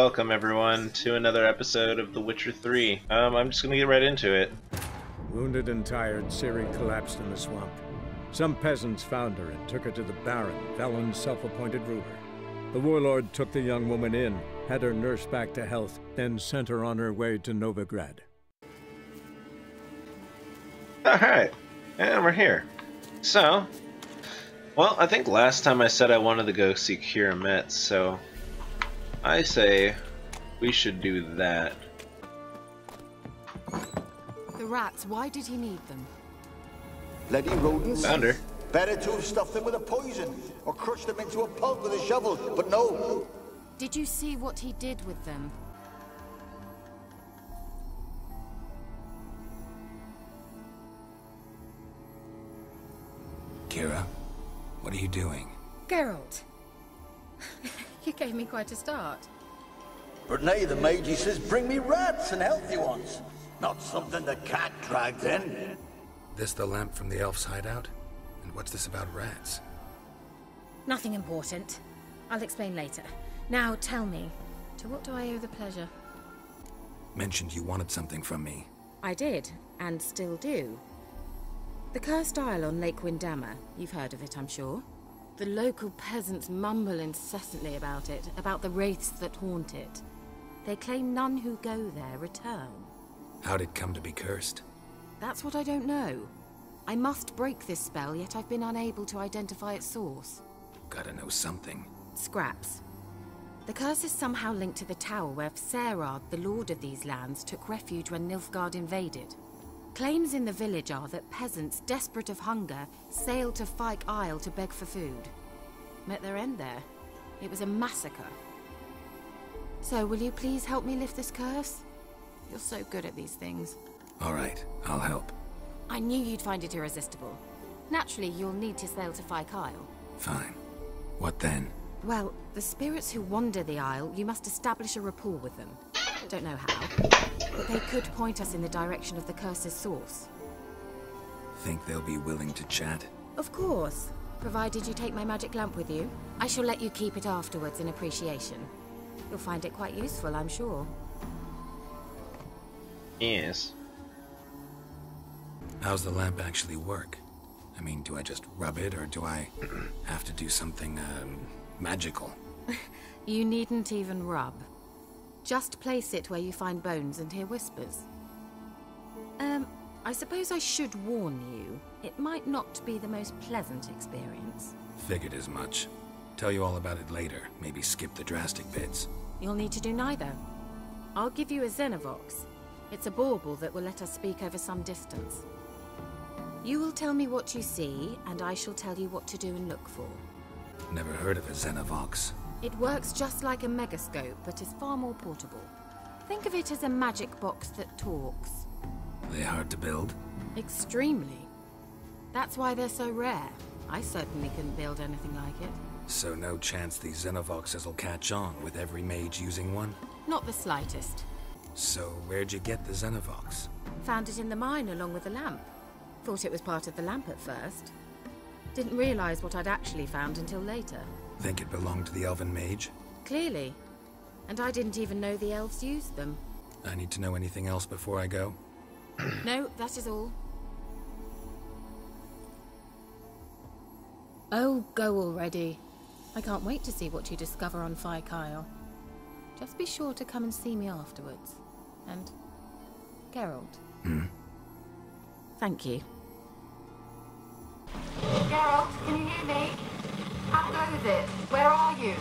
Welcome everyone to another episode of The Witcher 3. I'm just gonna get right into it. Wounded and tired, Ciri collapsed in the swamp. Some peasants found her and took her to the Baron, Valen's self-appointed ruler. The warlord took the young woman in, had her nursed back to health, then sent her on her way to Novigrad. Alright, and we're here. So, well, I think last time I said I wanted to go see Kira Metz, so I say we should do that. The rats, why did he need them? Bloody rodents. Found her. Better to have stuffed them with a poison, or crushed them into a pulp with a shovel, but no. Did you see what he did with them? Kira, what are you doing? Geralt. You gave me quite a start. But now the mage, he says, bring me rats and healthy ones. Not something the cat dragged in. This the lamp from the elf's hideout? And what's this about rats? Nothing important. I'll explain later. Now tell me, to what do I owe the pleasure? Mentioned you wanted something from me. I did, and still do. The cursed isle on Lake Windammer. You've heard of it, I'm sure. The local peasants mumble incessantly about it, about the wraiths that haunt it. They claim none who go there return. How'd it come to be cursed? That's what I don't know. I must break this spell, yet I've been unable to identify its source. Gotta know something. Scraps. The curse is somehow linked to the tower where Serad, the lord of these lands, took refuge when Nilfgaard invaded. Claims in the village are that peasants, desperate of hunger, sailed to Fyke Isle to beg for food. Met their end there. It was a massacre. So, will you please help me lift this curse? You're so good at these things. All right, I'll help. I knew you'd find it irresistible. Naturally, you'll need to sail to Fyke Isle. Fine. What then? Well, the spirits who wander the isle, you must establish a rapport with them. Don't know how, but they could point us in the direction of the curse's source. Think they'll be willing to chat? Of course, provided you take my magic lamp with you. I shall let you keep it afterwards in appreciation. You'll find it quite useful, I'm sure. Yes. How's the lamp actually work? I mean, do I just rub it, or do I have to do something, magical? You needn't even rub. Just place it where you find bones and hear whispers. I suppose I should warn you, it might not be the most pleasant experience. Figured as much. Tell you all about it later, maybe skip the drastic bits. You'll need to do neither. I'll give you a Xenovox. It's a bauble that will let us speak over some distance. You will tell me what you see, and I shall tell you what to do and look for. Never heard of a Xenovox. It works just like a megascope, but is far more portable. Think of it as a magic box that talks. They hard to build? Extremely. That's why they're so rare. I certainly couldn't build anything like it. So no chance these Xenovoxes will catch on with every mage using one? Not the slightest. So where'd you get the Xenovox? Found it in the mine along with the lamp. Thought it was part of the lamp at first. Didn't realize what I'd actually found until later. Think it belonged to the elven mage? Clearly. And I didn't even know the elves used them. I need to know anything else before I go? No, that is all. Oh, go already. I can't wait to see what you discover on Fyke Isle. Just be sure to come and see me afterwards. And Geralt. Thank you. Geralt, can you hear me? How goes it? Where are you?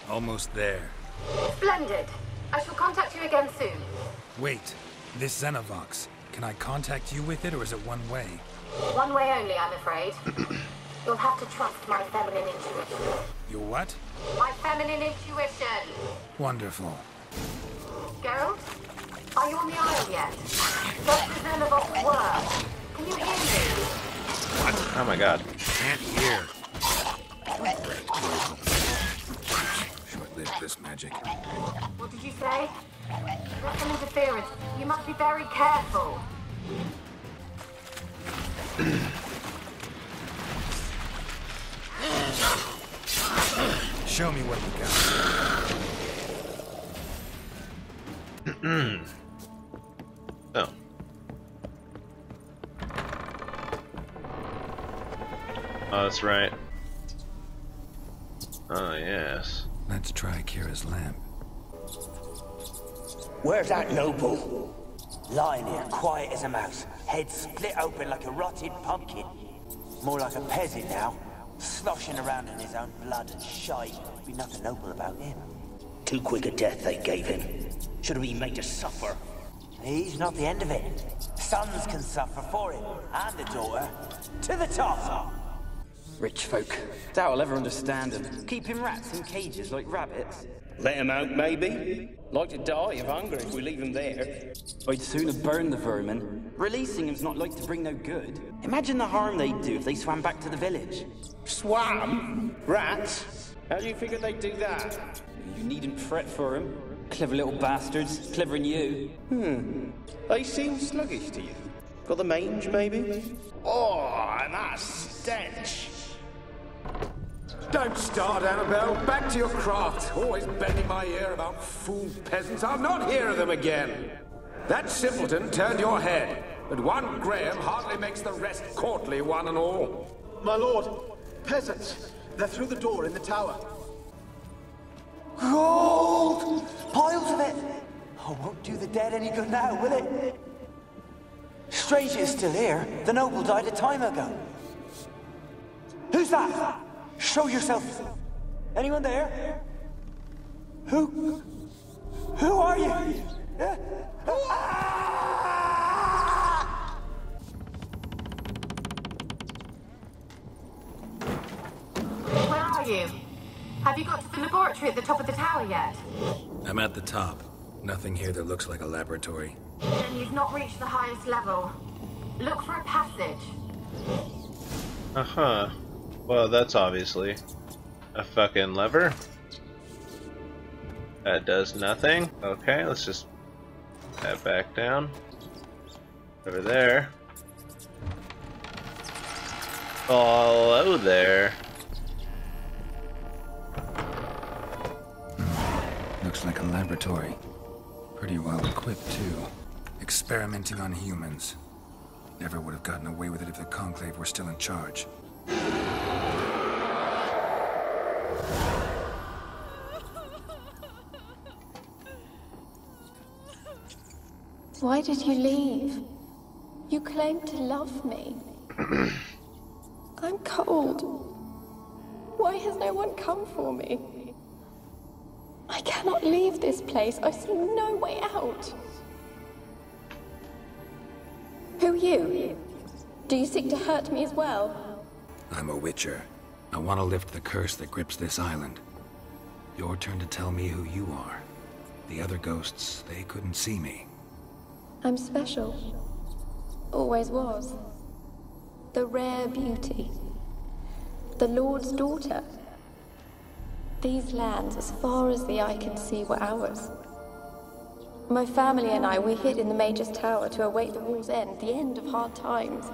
Almost there. Splendid. I shall contact you again soon. Wait, this Xenovox. Can I contact you with it, or is it one way? One way only, I'm afraid. You'll have to trust my feminine intuition. Your what? My feminine intuition. Wonderful. Geralt, are you on the isle yet? Does the Xenovox work? Can you hear me? What? Oh my god. Can't hear. Short-lived this magic. What did you say? There's some interference. You must be very careful. Show me what you got. Oh. Oh, that's right. Oh, yes. Let's try Kira's lamp. Where's that noble? Lying here, quiet as a mouse, head split open like a rotted pumpkin. More like a peasant now, sloshing around in his own blood and shite. Be nothing noble about him. Too quick a death they gave him. Should have been made to suffer. He's not the end of it. Sons can suffer for him, and a daughter. To the top! Rich folk. Doubt I'll ever understand them. Keeping rats in cages like rabbits. Let him out, maybe? Like to die of hunger if we leave him there. I'd sooner burn the vermin. Releasing him's not like to bring no good. Imagine the harm they'd do if they swam back to the village. Swam? Rats? How do you figure they'd do that? You needn't fret for them. Clever little bastards. Cleverer than you. They seem sluggish to you. Got the mange, maybe? Oh, and that stench! Don't start, Annabelle. Back to your craft. Always bending my ear about fool peasants. I'll not hear of them again. That simpleton turned your head, but one Graham hardly makes the rest courtly, one and all. My lord, peasants. They're through the door in the tower. Gold! Piles of it! Oh, won't do the dead any good now, will it? Strange it's still here. The noble died a time ago. Who's that? Show yourself. Anyone there? Who are you? Where are you? Have you got to the laboratory at the top of the tower yet? I'm at the top. Nothing here that looks like a laboratory. Then you've not reached the highest level. Look for a passage. Uh-huh. Well, that's obviously a fucking lever. That does nothing. Okay, let's just head back down. Over there. Oh, hello there. Looks like a laboratory. Pretty well equipped, too. Experimenting on humans. Never would have gotten away with it if the Conclave were still in charge. Why did you leave? You claimed to love me. I'm cold. Why has no one come for me? I cannot leave this place. I see no way out. Who are you? Do you seek to hurt me as well? I'm a witcher. I want to lift the curse that grips this island. Your turn to tell me who you are. The other ghosts, they couldn't see me. I'm special. Always was. The rare beauty. The Lord's daughter. These lands, as far as the eye can see, were ours. My family and I, we hid in the Mage's Tower to await the war's end, the end of hard times.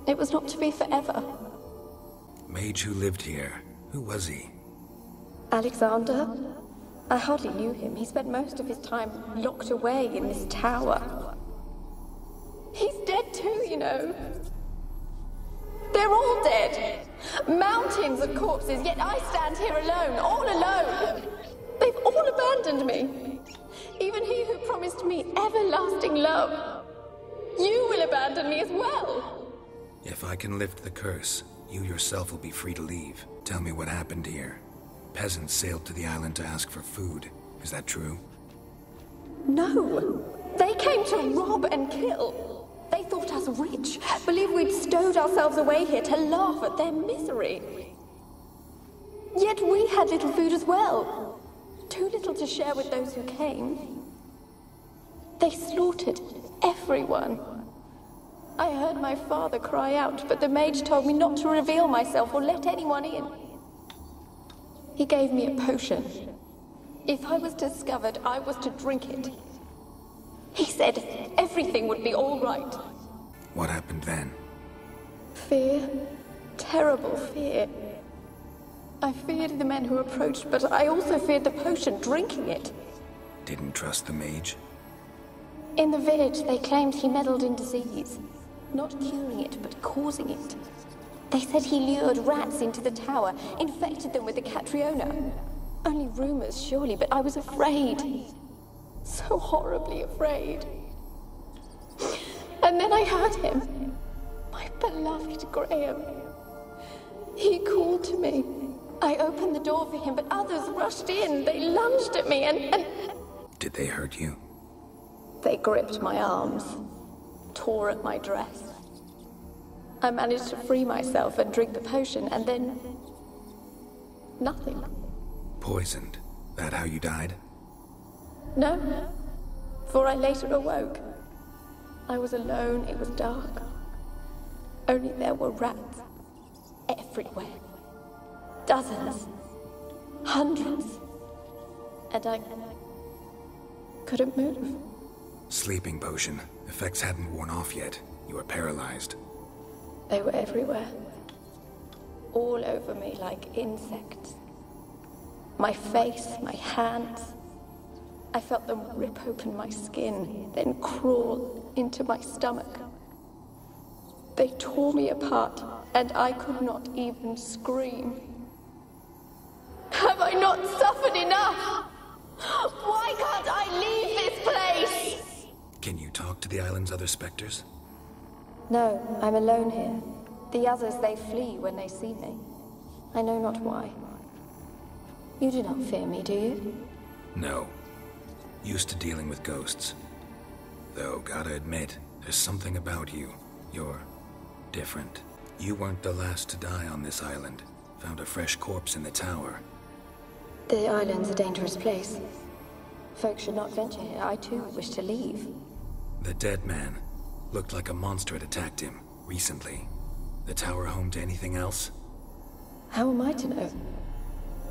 It was not to be forever. Mage who lived here. Who was he? Alexander? I hardly knew him. He spent most of his time locked away in this tower. He's dead too, you know. They're all dead. Mountains of corpses, yet I stand here alone, all alone. They've all abandoned me. Even he who promised me everlasting love. You will abandon me as well. If I can lift the curse, you yourself will be free to leave. Tell me what happened here. Peasants sailed to the island to ask for food. Is that true? No. They came to rob and kill. They thought us rich, believed we'd stowed ourselves away here to laugh at their misery. Yet we had little food as well. Too little to share with those who came. They slaughtered everyone. I heard my father cry out, but the mage told me not to reveal myself or let anyone in. He gave me a potion. If I was discovered, I was to drink it. He said everything would be all right. What happened then? Fear. Terrible fear. I feared the men who approached, but I also feared the potion, drinking it. Didn't trust the mage? In the village, they claimed he meddled in disease. Not curing it, but causing it. They said he lured rats into the tower, infected them with the Catriona. Only rumors, surely, but I was afraid. So horribly afraid. And then I heard him. My beloved Graham. He called to me. I opened the door for him, but others rushed in. They lunged at me and... Did they hurt you? They gripped my arms, tore at my dress. I managed to free myself and drink the potion, and then... nothing. Poisoned? That how you died? No, for I later awoke. I was alone, it was dark. Only there were rats. Everywhere. Dozens. Hundreds. And I couldn't move. Sleeping potion. Effects hadn't worn off yet. You were paralyzed. They were everywhere. All over me like insects. My face, my hands. I felt them rip open my skin, then crawl into my stomach. They tore me apart, and I could not even scream. Have I not suffered enough? Why can't I leave this place? Can you talk to the island's other specters? No, I'm alone here. The others, they flee when they see me. I know not why. You do not fear me, do you? No. Used to dealing with ghosts. Though, gotta admit, there's something about you. You're different. You weren't the last to die on this island. Found a fresh corpse in the tower. The island's a dangerous place. Folks should not venture here. I too wish to leave. The dead man. Looked like a monster had attacked him, recently. The tower home to anything else? How am I to know?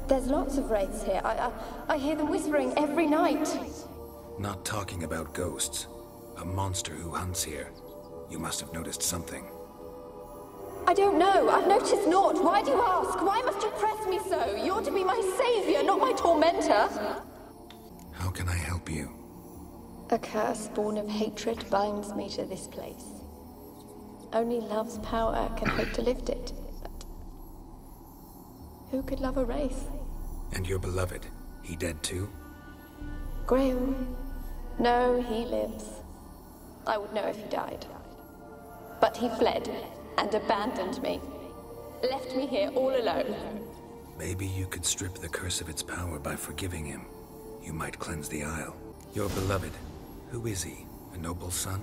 There's lots of wraiths here. I hear them whispering every night. Not talking about ghosts. A monster who hunts here. You must have noticed something. I don't know. I've noticed naught. Why do you ask? Why must you press me so? You're to be my savior, not my tormentor. How can I help you? A curse born of hatred binds me to this place. Only love's power can hope to lift it. But who could love a wraith? And your beloved, he dead too? Graham? No, he lives. I would know if he died. But he fled and abandoned me. Left me here all alone. Maybe you could strip the curse of its power by forgiving him. You might cleanse the Isle. Your beloved, who is he? A noble son?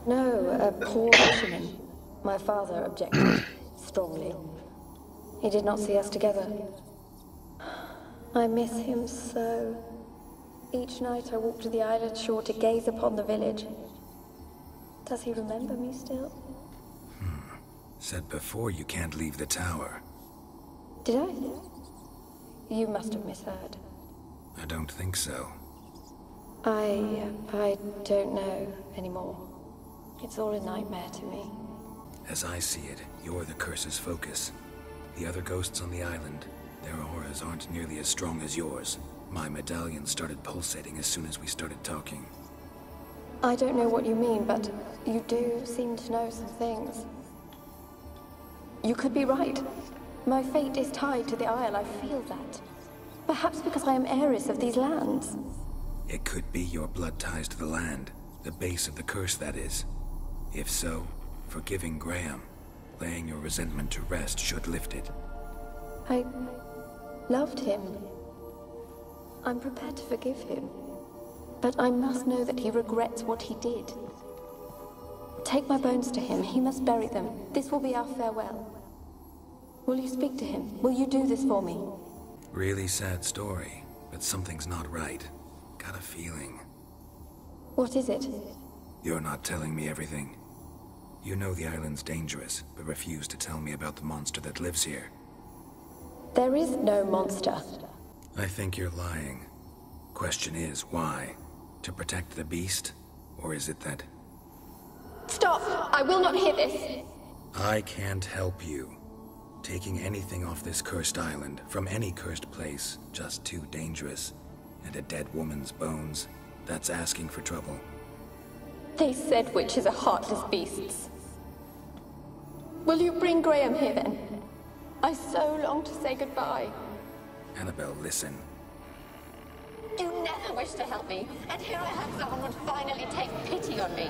No, a poor fisherman. My father objected strongly. He did not see us together. I miss him so. Each night I walk to the island shore to gaze upon the village. Does he remember me still? Said before you can't leave the tower. Did I? You must have misheard. I don't think so. I don't know anymore. It's all a nightmare to me. As I see it, you're the curse's focus. The other ghosts on the island, their auras aren't nearly as strong as yours. My medallion started pulsating as soon as we started talking. I don't know what you mean, but you do seem to know some things. You could be right. My fate is tied to the Isle, I feel that. Perhaps because I am heiress of these lands. It could be your blood ties to the land. The base of the curse, that is. If so, forgiving Graham, laying your resentment to rest should lift it. I loved him. I'm prepared to forgive him. But I must know that he regrets what he did. Take my bones to him. He must bury them. This will be our farewell. Will you speak to him? Will you do this for me? Really sad story, but something's not right. Got a feeling. What is it? You're not telling me everything. You know the island's dangerous, but refuse to tell me about the monster that lives here. There is no monster. I think you're lying. Question is, why? To protect the beast? Or is it that... Stop! I will not hear this! I can't help you. Taking anything off this cursed island, from any cursed place, just too dangerous. And a dead woman's bones. That's asking for trouble. They said witches are heartless beasts. Will you bring Graham here then? I so long to say goodbye. Annabelle, listen. You never wished to help me, and here I have someone would finally take pity on me.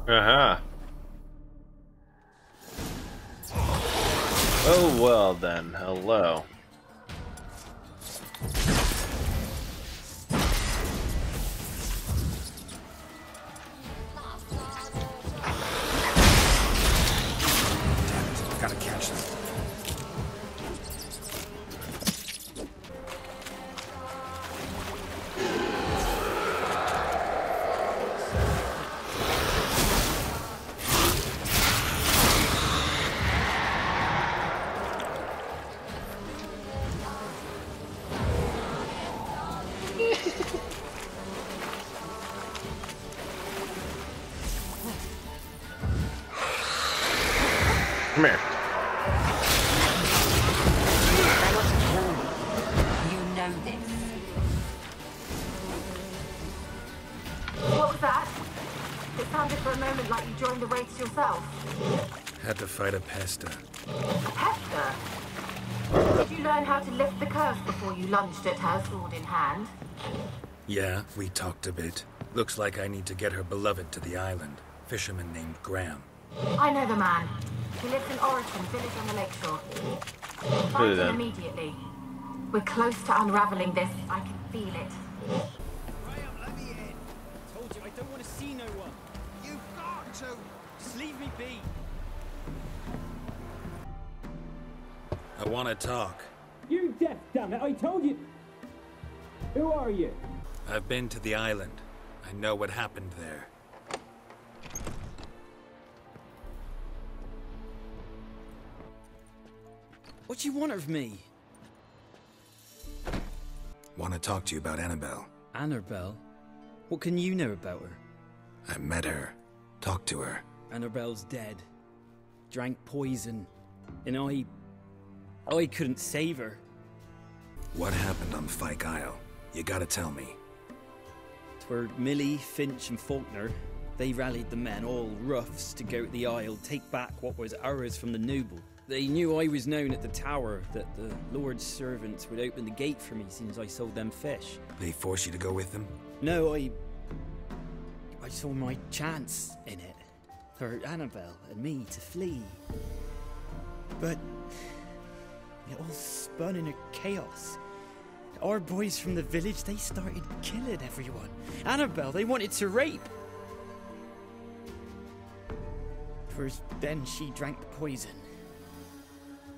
Uh-huh. Oh, well then. Hello. Gotta catch them. Come here. You know this. What was that? It sounded for a moment like you joined the wraiths yourself. Had to fight a pester. Hester? Did you learn how to lift the curse before you lunged at her, sword in hand? Yeah, we talked a bit. Looks like I need to get her beloved to the island. Fisherman named Graham. I know the man. He lives in Orison, village on the lakeshore. Find him immediately. We're close to unraveling this. I can feel it. Graham, let me in. Told you I don't want to see no one. You've got to. Just leave me be. I want to talk. You deaf, damn it! I told you. Who are you? I've been to the island. I know what happened there. What do you want of me? Want to talk to you about Annabelle. Annabelle? What can you know about her? I met her. Talked to her. Annabelle's dead. Drank poison. And I couldn't save her. What happened on Fyke Isle? You gotta tell me. Twere Millie, Finch and Faulkner. They rallied the men, all roughs, to go to the Isle, take back what was ours from the noble. They knew I was known at the tower, that the Lord's servants would open the gate for me since I sold them fish. They forced you to go with them? No, I saw my chance in it. For Annabelle and me to flee. But it all spun in a chaos. Our boys from the village, they started killing everyone. Annabelle, they wanted to rape. First, then she drank the poison.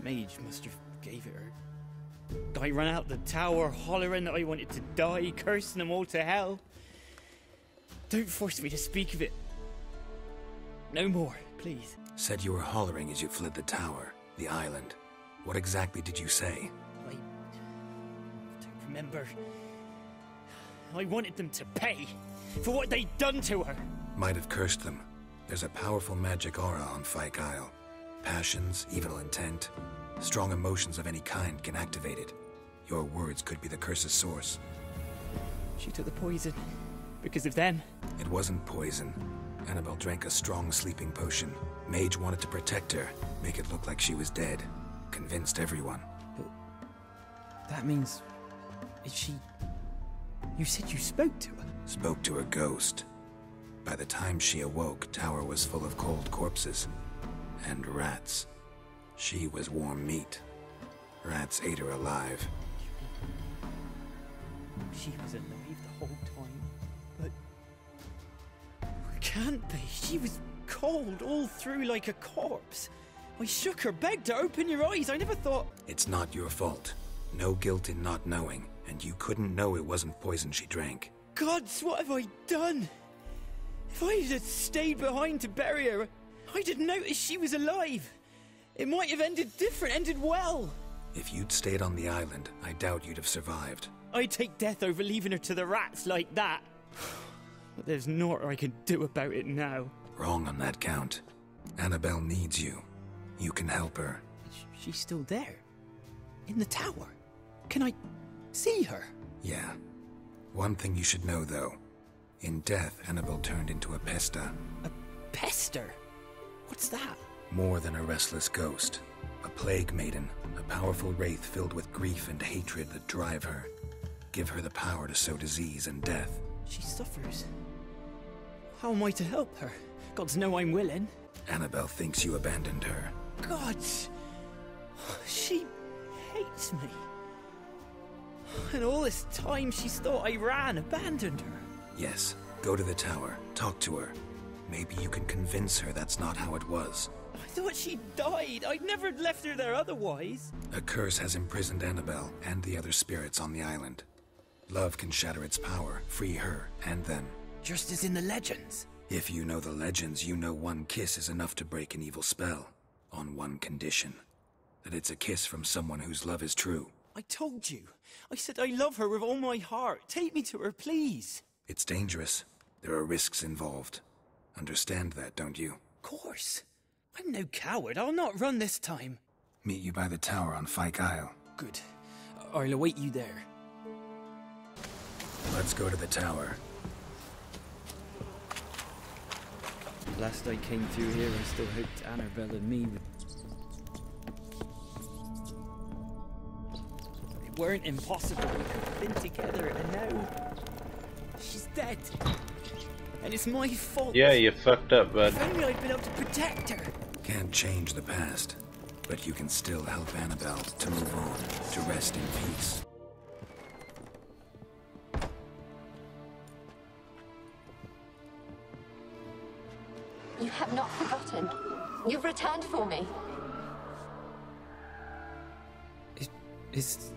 Mage must have gave it her. I ran out the tower hollering that I wanted to die, cursing them all to hell. Don't force me to speak of it. No more, please. Said you were hollering as you fled the tower, the island. What exactly did you say? I don't remember. I wanted them to pay for what they'd done to her. Might have cursed them. There's a powerful magic aura on Fyke Isle. Passions, evil intent, strong emotions of any kind can activate it. Your words could be the curse's source. She took the poison. Because of them. It wasn't poison. Annabelle drank a strong sleeping potion. Mage wanted to protect her, make it look like she was dead. Convinced everyone. But that means... is she... You said you spoke to her? Spoke to a ghost. By the time she awoke, tower was full of cold corpses. And rats. She was warm meat. Rats ate her alive. She was alive the whole time, but... Can't be. She was cold all through like a corpse. I shook her, begged her, open your eyes. I never thought... It's not your fault. No guilt in not knowing, and you couldn't know it wasn't poison she drank. Gods, what have I done? If I had stayed behind to bury her, I'd have noticed she was alive. It might have ended different, ended well. If you'd stayed on the island, I doubt you'd have survived. I'd take death over leaving her to the rats like that. But there's naught I can do about it now. Wrong on that count. Annabelle needs you. You can help her. She's still there. In the tower? Can I see her? Yeah. One thing you should know, though. In death, Annabelle turned into a pesta. A pester? What's that? More than a restless ghost. A plague maiden, a powerful wraith filled with grief and hatred that drive her. Give her the power to sow disease and death. She suffers. How am I to help her? Gods know I'm willing. Annabelle thinks you abandoned her. God! She hates me. And all this time she's thought I abandoned her. Yes, go to the tower, talk to her. Maybe you can convince her that's not how it was. I thought she died. I'd never left her there otherwise. A curse has imprisoned Annabelle and the other spirits on the island. Love can shatter its power, free her and them. Just as in the legends. If you know the legends, you know one kiss is enough to break an evil spell. On one condition. That it's a kiss from someone whose love is true. I told you. I said I love her with all my heart. Take me to her, please. It's dangerous. There are risks involved. Understand that, don't you? Of course. I'm no coward. I'll not run this time. Meet you by the tower on Fyke Isle. Good. I'll await you there. Let's go to the tower. Last I came through here, I still hoped Annabelle and me would... It weren't impossible. We could have been together, and now... she's dead. And it's my fault. Yeah, you fucked up, bud. If only I'd been able to protect her. Can't change the past, but you can still help Annabelle to move on, to rest in peace. You have not forgotten. You've returned for me. Is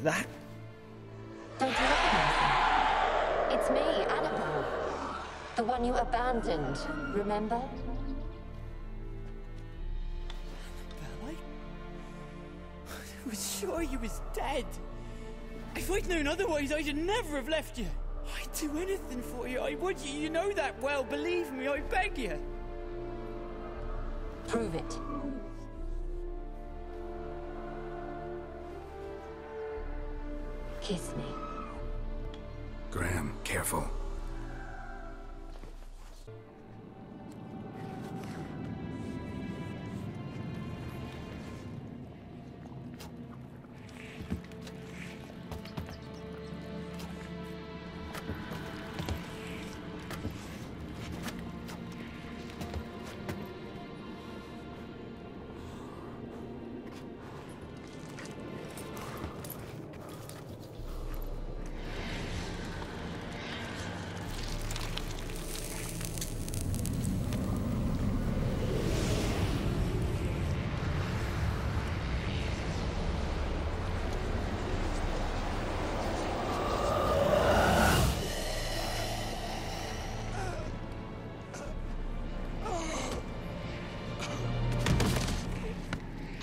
that? Don't you recognize me? It's me, Annabelle. The one you abandoned, remember? Annabelle, I was sure you was dead. If I'd known otherwise, I'd never have left you. I'd do anything for you. I would. You know that well. Believe me, I beg you. Prove it. Kiss me. Graham, careful.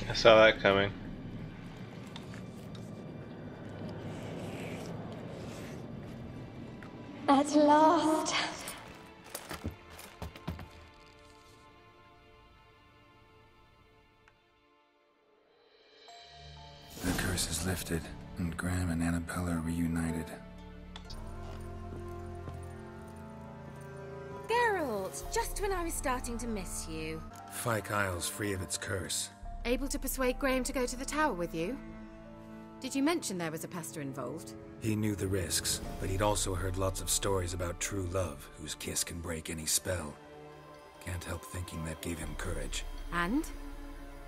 I saw that coming. At last. The curse is lifted, and Graham and Annabelle are reunited. Geralt, just when I was starting to miss you. Fyke Isle's free of its curse. Able to persuade Graham to go to the tower with you? Did you mention there was a pester involved? He knew the risks, but he'd also heard lots of stories about true love, whose kiss can break any spell. Can't help thinking that gave him courage. And?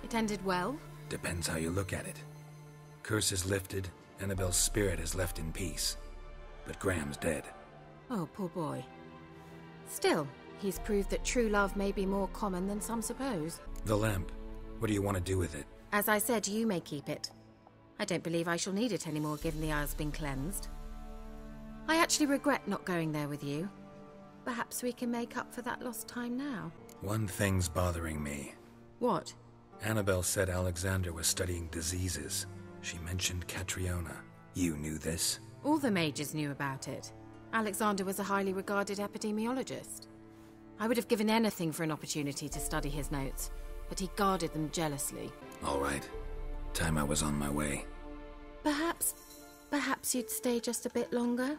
It ended well? Depends how you look at it. Curse is lifted, Annabelle's spirit is left in peace. But Graham's dead. Oh, poor boy. Still, he's proved that true love may be more common than some suppose. The lamp. What do you want to do with it? As I said, you may keep it. I don't believe I shall need it anymore, given the Isle's been cleansed. I actually regret not going there with you. Perhaps we can make up for that lost time now. One thing's bothering me. What? Annabelle said Alexander was studying diseases. She mentioned Catriona. You knew this? All the mages knew about it. Alexander was a highly regarded epidemiologist. I would have given anything for an opportunity to study his notes, but he guarded them jealously. All right. Time I was on my way. Perhaps you'd stay just a bit longer?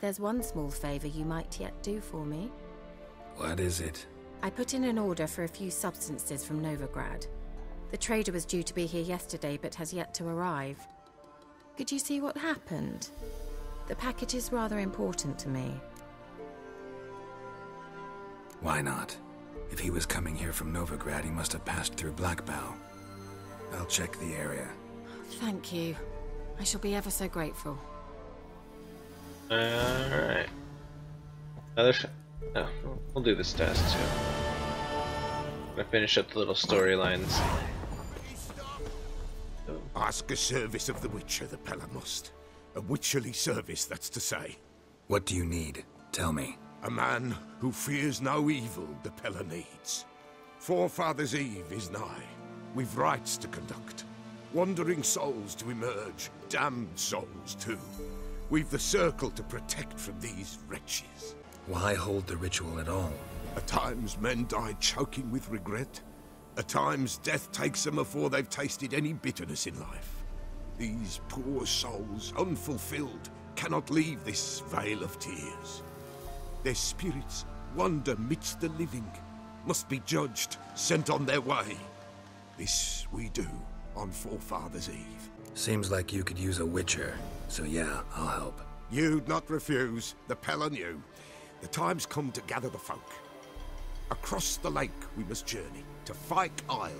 There's one small favor you might yet do for me. What is it? I put in an order for a few substances from Novigrad. The trader was due to be here yesterday, but has yet to arrive. Could you see what happened? The package is rather important to me. Why not? If he was coming here from Novigrad, he must have passed through Blackbow. I'll check the area. Thank you. I shall be ever so grateful. Alright. Oh, we'll do this task too. I'm gonna finish up the little storylines. Ask a service of the Witcher, the Pella must. A witcherly service, that's to say. What do you need? Tell me. A man who fears no evil the Pella needs. Forefathers' Eve is nigh. We've rites to conduct. Wandering souls to emerge. Damned souls too. We've the circle to protect from these wretches. Why hold the ritual at all? At times men die choking with regret. At times death takes them before they've tasted any bitterness in life. These poor souls, unfulfilled, cannot leave this vale of tears. Their spirits wander midst the living, must be judged, sent on their way. This we do on Forefathers' Eve. Seems like you could use a witcher, so yeah, I'll help. You'd not refuse, the Pella knew. The time's come to gather the folk. Across the lake we must journey, to Fyke Isle.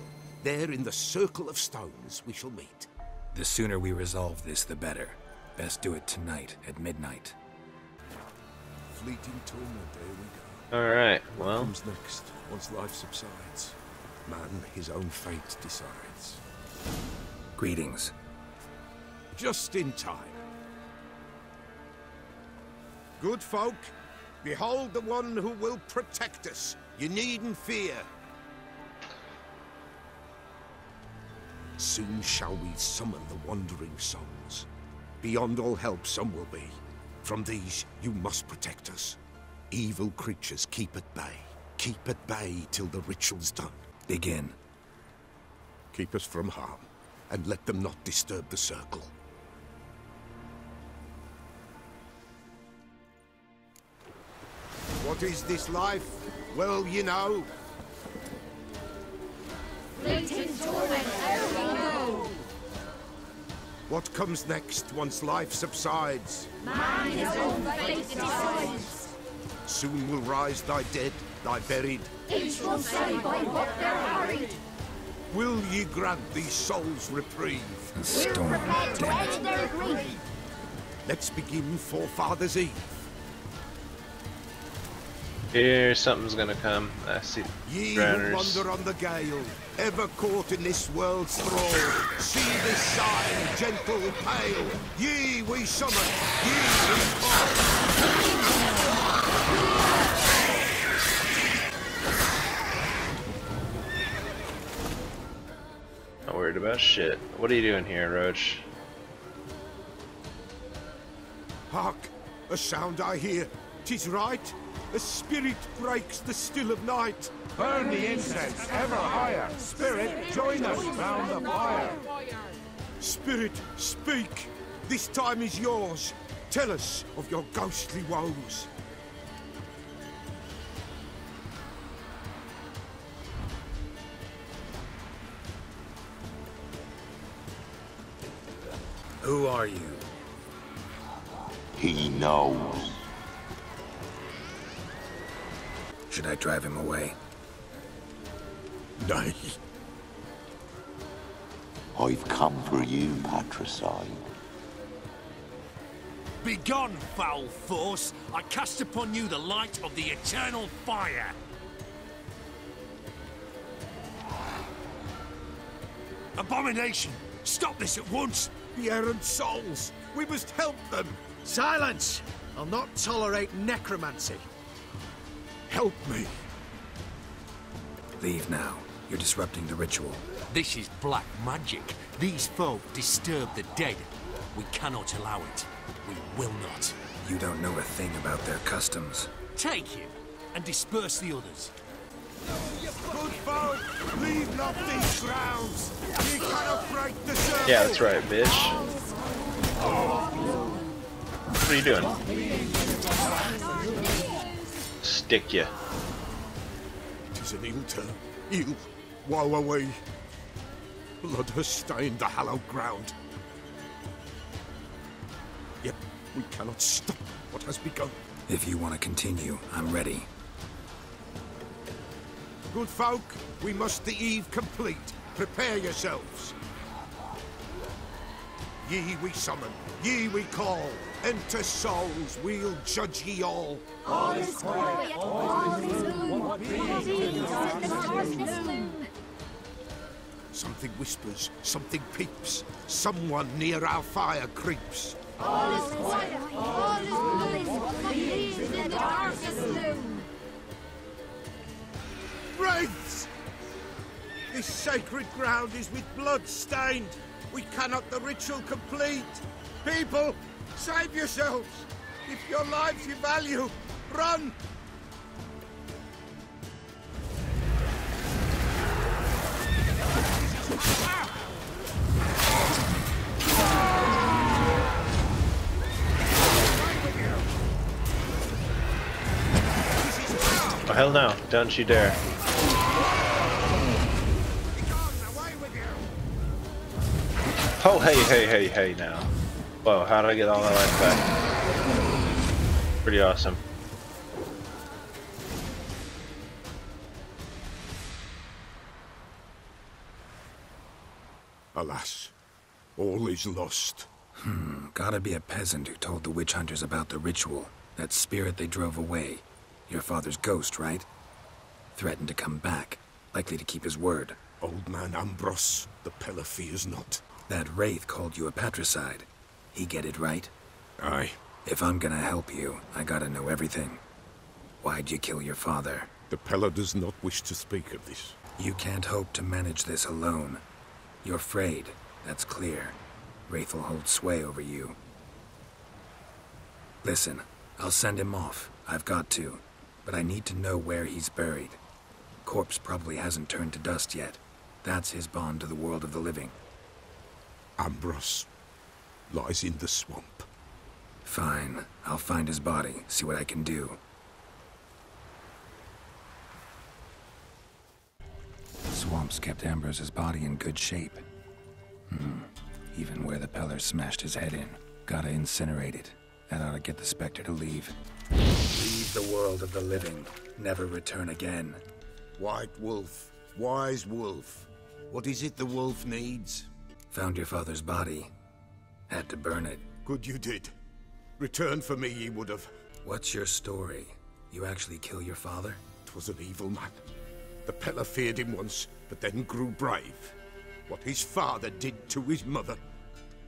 There in the circle of stones we shall meet. The sooner we resolve this, the better. Best do it tonight, at midnight. Fleeting torment, there we go. Alright, well. What comes next, once life subsides? Man his own fate decides. Greetings. Just in time. Good folk, behold the one who will protect us. You needn't fear. Soon shall we summon the wandering souls. Beyond all help some will be. From these you must protect us. Evil creatures keep at bay. Keep at bay till the ritual's done. Begin. Keep us from harm, and let them not disturb the circle. What is this life? Well, you know. Fleeting torment, there we go. What comes next once life subsides? Man his own fate decides. Soon will rise thy dead, thy buried. Each will say by what they're hurried. Will ye grant these souls reprieve? We're prepared to end their grief. Let's begin Forefathers' Eve. Here, something's gonna come. I see Ye drowners. who wander on the gale, ever caught in this world's thrall, see this sign, gentle, pale. Ye we summon, ye we call. Not worried about shit. What are you doing here, Roach? Hark! A sound I hear. 'Tis right. A spirit breaks the still of night. Burn the incense ever higher. Spirit, join us round the fire. Spirit, speak. This time is yours. Tell us of your ghostly woes. Who are you? He knows. Should I drive him away? Nay. I've come for you, patricide. Begone, foul force! I cast upon you the light of the eternal fire! Abomination! Stop this at once! The errant souls! We must help them! Silence! I'll not tolerate necromancy. Help me! Leave now. You're disrupting the ritual. This is black magic. These folk disturb the dead. We cannot allow it. We will not. You don't know a thing about their customs. Take him and disperse the others. Good folk, leave not these grounds. Ye cannot break the circle. Yeah, that's right, bitch. What are you doing? Stick ya. It is an ill turn. Ill. Woe away. Blood has stained the hallowed ground. Yet we cannot stop what has begun. If you want to continue, I'm ready. Good folk, we must the eve complete. Prepare yourselves. Ye we summon, ye we call. Enter souls, we'll judge ye all. All is quiet, all is gloom. What is in the darkness gloom? Something whispers, something peeps. Someone near our fire creeps. All is quiet, all is gloom. What is in the darkness gloom? Wraiths! This sacred ground is with blood stained. We cannot the ritual complete. People, save yourselves. If your lives you value, run! Oh, hell no. Don't you dare. Oh, hey now. Whoa, how did I get all that life back? Pretty awesome. Alas, all is lost. Gotta be a peasant who told the witch hunters about the ritual. That spirit they drove away. Your father's ghost, right? Threatened to come back. Likely to keep his word. Old man Ambros, the Pella fears not. That wraith called you a patricide. He get it right? Aye. If I'm gonna help you, I gotta know everything. Why'd you kill your father? The Pella does not wish to speak of this. You can't hope to manage this alone. You're afraid, that's clear. Wraith will hold sway over you. Listen, I'll send him off. I've got to. But I need to know where he's buried. Corpse probably hasn't turned to dust yet. That's his bond to the world of the living. Ambros lies in the swamp. Fine. I'll find his body, see what I can do. Swamps kept Ambrose's body in good shape. Even where the Peller smashed his head in. Gotta incinerate it. That ought to get the Spectre to leave. Leave the world of the living. Never return again. White wolf, wise wolf. What is it the wolf needs? Found your father's body. Had to burn it. Good you did. Return for me ye would have. What's your story? You actually kill your father? 'Twas an evil man. The Pella feared him once, but then grew brave. What his father did to his mother,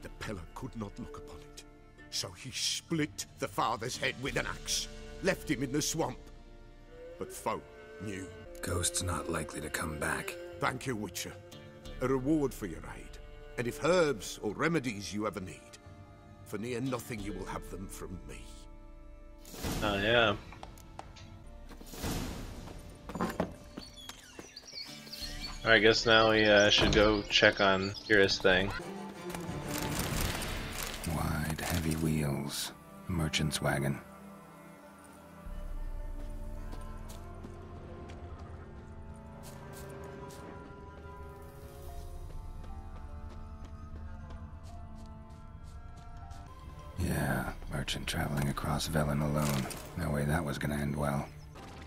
the Pella could not look upon it. So he split the father's head with an axe, left him in the swamp. But folk knew. Ghost's not likely to come back. Thank you, Witcher. A reward for your aid. And if herbs or remedies you ever need, for near nothing you will have them from me. Oh, yeah. I guess now we should go check on Kira's thing. Wide, heavy wheels. A merchant's wagon. Yeah, merchant traveling across Velen alone. No way that was gonna end well.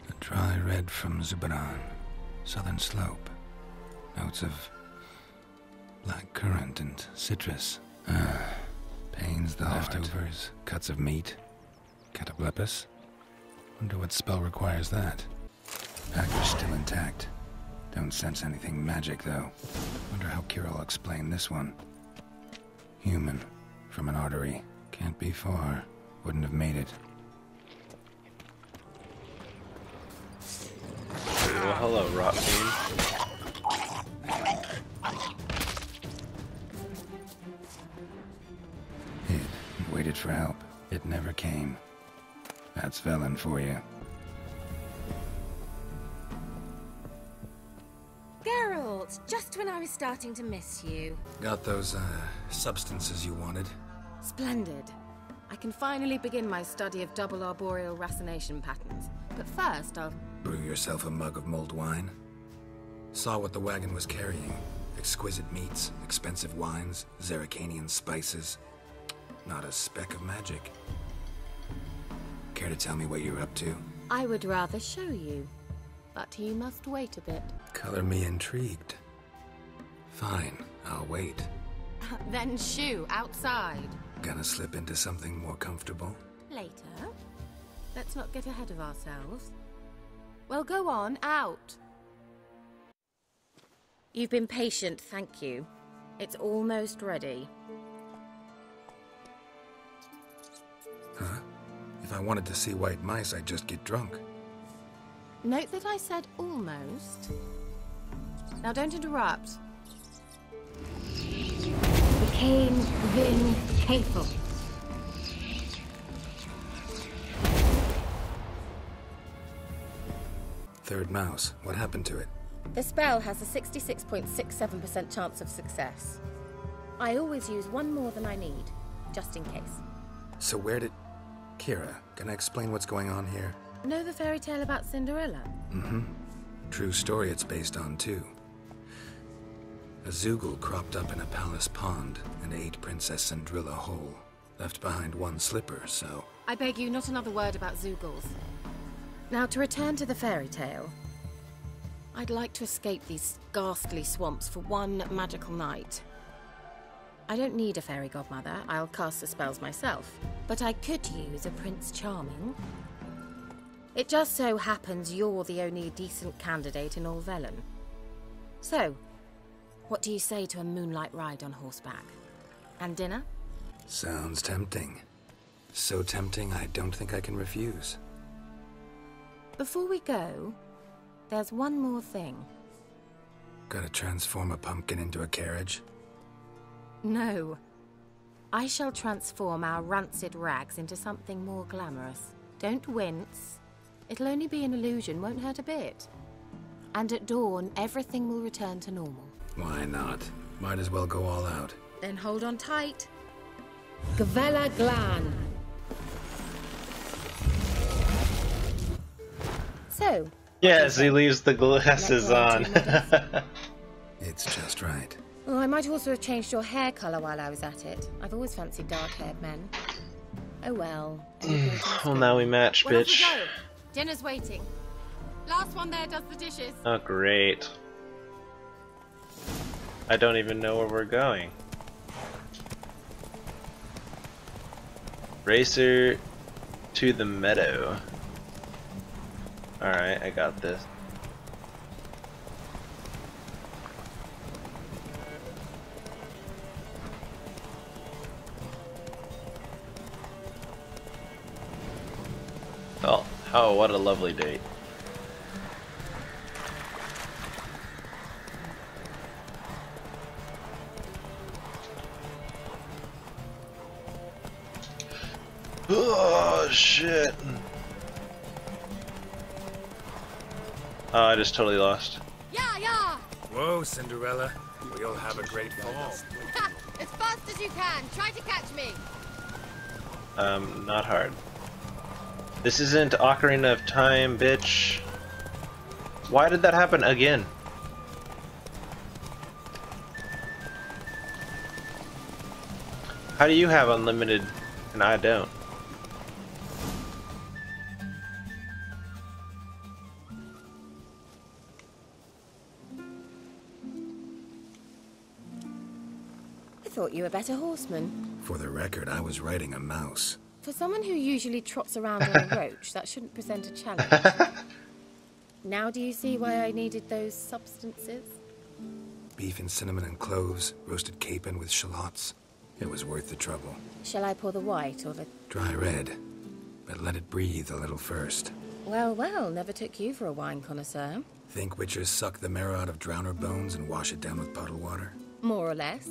A dry red from Zubran. Southern slope. Notes of black currant and citrus. Pains the leftovers, cuts of meat. Cataplepis? Wonder what spell requires that. Packer's still intact. Don't sense anything magic, though. Wonder how Kira'll explain this one. Human, from an artery. Can't be far. Wouldn't have made it. Well, hello, Rot Fiend. Hid and waited for help. It never came. That's Velen for you. Geralt, just Just when I was starting to miss you. Got those, substances you wanted? Splendid. I can finally begin my study of double arboreal racination patterns. But first, I'll... Brew yourself a mug of mulled wine? Saw what the wagon was carrying. Exquisite meats, expensive wines, Zerrikanian spices. Not a speck of magic. Care to tell me what you're up to? I would rather show you. But you must wait a bit. Color me intrigued. Fine, I'll wait. Then shoo, outside. Gonna slip into something more comfortable? Later. Let's not get ahead of ourselves. Well, go on, out. You've been patient, thank you. It's almost ready. Huh? If I wanted to see white mice, I'd just get drunk. Note that I said almost. Now don't interrupt. Became Vin Capel. Third mouse. What happened to it? The spell has a 66.67% chance of success. I always use one more than I need, just in case. So where did... Kira, can I explain what's going on here? Know the fairy tale about Cinderella? Mm-hmm. True story it's based on, too. A Zoogle cropped up in a palace pond and ate Princess Cinderella whole. Left behind one slipper, so... I beg you, not another word about Zoogles. Now, to return to the fairy tale. I'd like to escape these ghastly swamps for one magical night. I don't need a fairy godmother, I'll cast the spells myself. But I could use a Prince Charming. It just so happens you're the only decent candidate in all Velen. So, what do you say to a moonlight ride on horseback? And dinner? Sounds tempting. So tempting, I don't think I can refuse. Before we go, there's one more thing. Gotta transform a pumpkin into a carriage? No. I shall transform our rancid rags into something more glamorous. Don't wince. It'll only be an illusion, won't hurt a bit. And at dawn, everything will return to normal. Why not? Might as well go all out. Then hold on tight. Gavella Glan. So. Yes, he leaves the glasses on. It's just right. Oh, I might also have changed your hair colour while I was at it. I've always fancied dark-haired men. Oh well. Well, now we match, Well, off we bitch. go. Dinner's waiting. Last one there does the dishes. Oh, great. I don't even know where we're going. Racer to the meadow. Alright, I got this. Oh, what a lovely date. Oh, shit. Oh, I just totally lost. Yeah, yeah! Whoa, Cinderella. We'll have a great fall. Ha! As fast as you can. Try to catch me. Not hard. This isn't Ocarina of Time, bitch. Why did that happen again? How do you have unlimited and I don't? I thought you were a better horseman. For the record, I was riding a mouse. For someone who usually trots around on a roach, that shouldn't present a challenge. Now do you see why I needed those substances? Beef and cinnamon and cloves, roasted capon with shallots. It was worth the trouble. Shall I pour the white or the... Dry red, but let it breathe a little first. Well, well, never took you for a wine connoisseur. Think witchers suck the marrow out of drowner bones and wash it down with puddle water? More or less.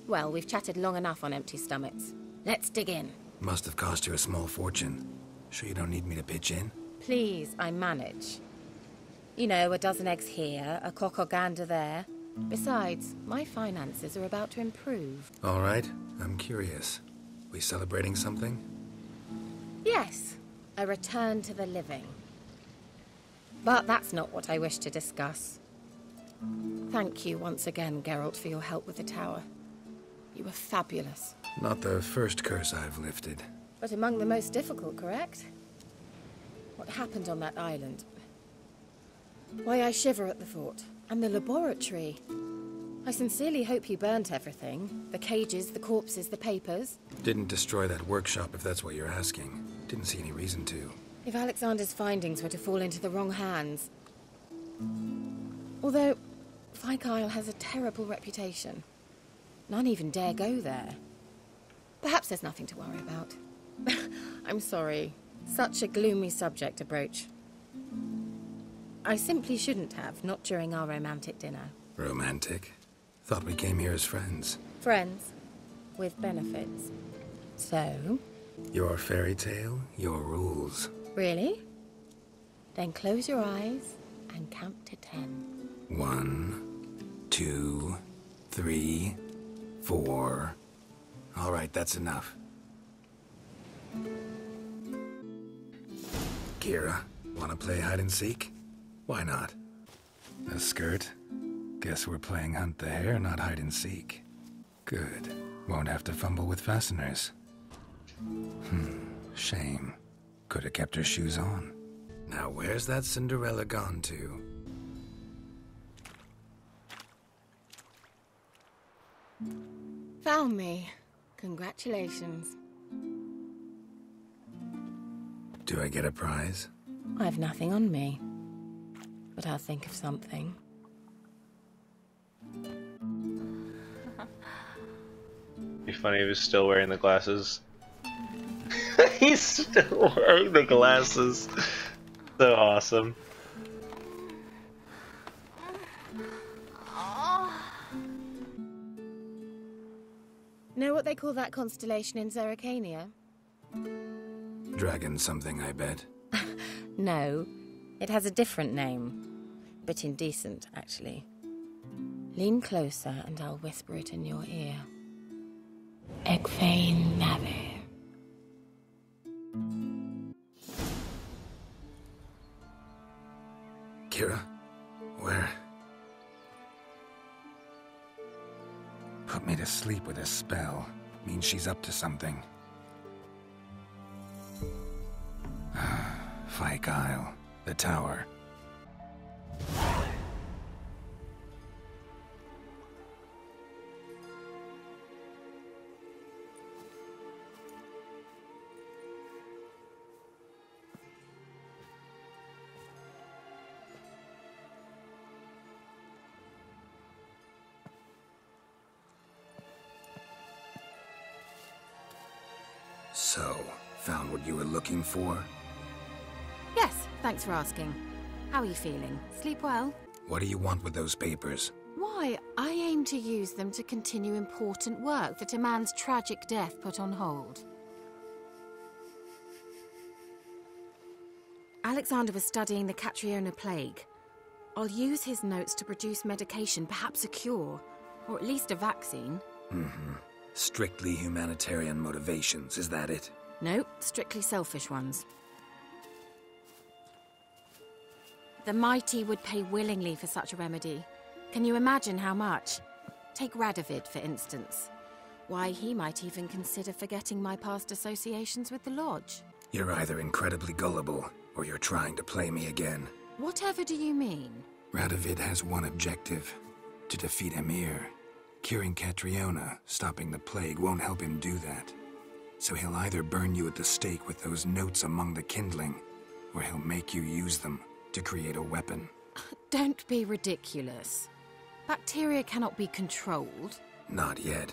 Well, we've chatted long enough on empty stomachs. Let's dig in. Must have cost you a small fortune. Sure you don't need me to pitch in? Please, I manage. You know, a dozen eggs here, a cock or gander there. Besides, my finances are about to improve. All right, I'm curious. We celebrating something? Yes, a return to the living. But that's not what I wish to discuss. Thank you once again, Geralt, for your help with the tower. You were fabulous. Not the first curse I've lifted. But among the most difficult, correct? What happened on that island? Why, I shiver at the thought. And the laboratory. I sincerely hope you burnt everything. The cages, the corpses, the papers. Didn't destroy that workshop, if that's what you're asking. Didn't see any reason to. If Alexander's findings were to fall into the wrong hands... Although, Fyke Isle has a terrible reputation. None even dare go there. Perhaps there's nothing to worry about. I'm sorry. Such a gloomy subject to broach. I simply shouldn't have, not during our romantic dinner. Romantic? Thought we came here as friends. Friends. With benefits. So? Your fairy tale, your rules. Really? Then close your eyes and count to 10. 1, 2, 3, 4. All right, that's enough. Kira, wanna play hide and seek? Why not? A skirt? Guess we're playing hunt the hare, not hide and seek. Good. Won't have to fumble with fasteners. Shame. Could have kept her shoes on. Now where's that Cinderella gone to? Found me. Congratulations. Do I get a prize? I've nothing on me. But I'll think of something. Be funny if he was still wearing the glasses. He's still wearing the glasses. So awesome. Know what they call that constellation in Zerrikania? Dragon something, I bet. No, it has a different name. But indecent, actually. Lean closer and I'll whisper it in your ear. Egfain Nave. Kira? Where? Put me to sleep with a spell. Means she's up to something. Fyke Isle. The tower. So, found what you were looking for? Yes, thanks for asking. How are you feeling? Sleep well? What do you want with those papers? Why, I aim to use them to continue important work that a man's tragic death put on hold. Alexander was studying the Catriona plague. I'll use his notes to produce medication, perhaps a cure, or at least a vaccine. Strictly humanitarian motivations, is that it? Nope, strictly selfish ones. The mighty would pay willingly for such a remedy. Can you imagine how much? Take Radovid, for instance. Why, he might even consider forgetting my past associations with the Lodge. You're either incredibly gullible, or you're trying to play me again. Whatever do you mean? Radovid has one objective. To defeat Emir. Curing Catriona, stopping the plague, won't help him do that. So he'll either burn you at the stake with those notes among the kindling, or he'll make you use them to create a weapon. Don't be ridiculous. Bacteria cannot be controlled. Not yet.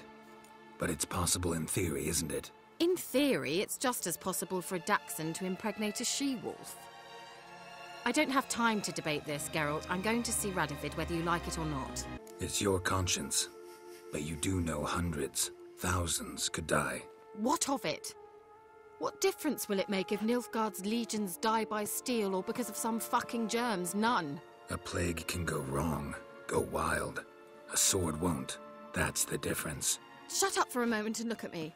But it's possible in theory, isn't it? In theory, it's just as possible for a Dachshund to impregnate a she-wolf. I don't have time to debate this, Geralt. I'm going to see Radovid whether you like it or not. It's your conscience. But you do know hundreds, thousands could die. What of it? What difference will it make if Nilfgaard's legions die by steel or because of some fucking germs? None. A plague can go wrong, go wild. A sword won't. That's the difference. Shut up for a moment and look at me.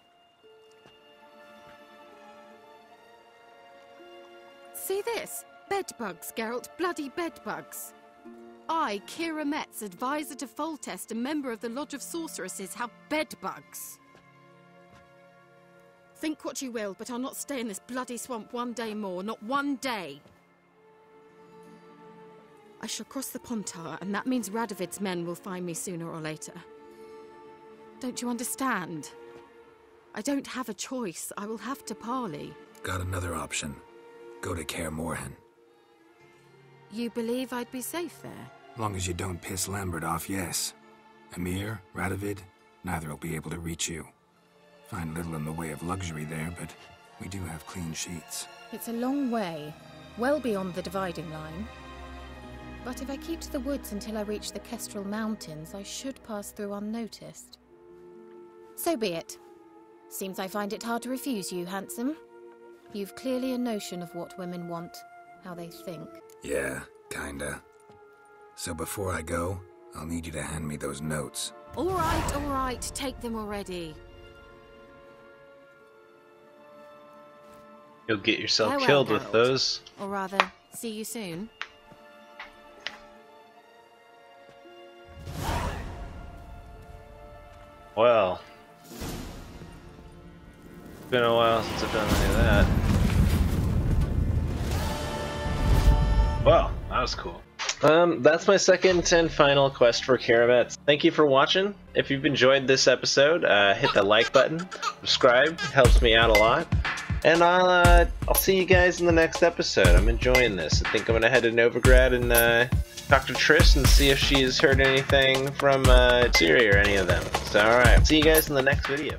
See this? Bedbugs, Geralt. Bloody bedbugs. I, Kira Metz, advisor to Foltest and member of the Lodge of Sorceresses, have bedbugs. Think what you will, but I'll not stay in this bloody swamp one day more. Not one day. I shall cross the Pontar, and that means Radovid's men will find me sooner or later. Don't you understand? I don't have a choice. I will have to parley. Got another option. Go to Kaer Morhen. You believe I'd be safe there? Long as you don't piss Lambert off, yes. Emir, Radovid, neither will be able to reach you. Find little in the way of luxury there, but we do have clean sheets. It's a long way, well beyond the dividing line. But if I keep to the woods until I reach the Kestrel Mountains, I should pass through unnoticed. So be it. Seems I find it hard to refuse you, handsome. You've clearly a notion of what women want, how they think. Yeah, kinda. So before I go, I'll need you to hand me those notes. All right, take them already. You'll get yourself Farewell, killed Geralt. with those. Or rather, see you soon. Well, it's been a while since I've done any of that. Wow, that was cool. That's my second and final quest for Kaer Metz. Thank you for watching. If you've enjoyed this episode, hit the like button, subscribe, it helps me out a lot. And I'll see you guys in the next episode. I'm enjoying this. I think I'm gonna head to Novigrad and talk to Triss and see if she's heard anything from Ciri or any of them. So alright, see you guys in the next video.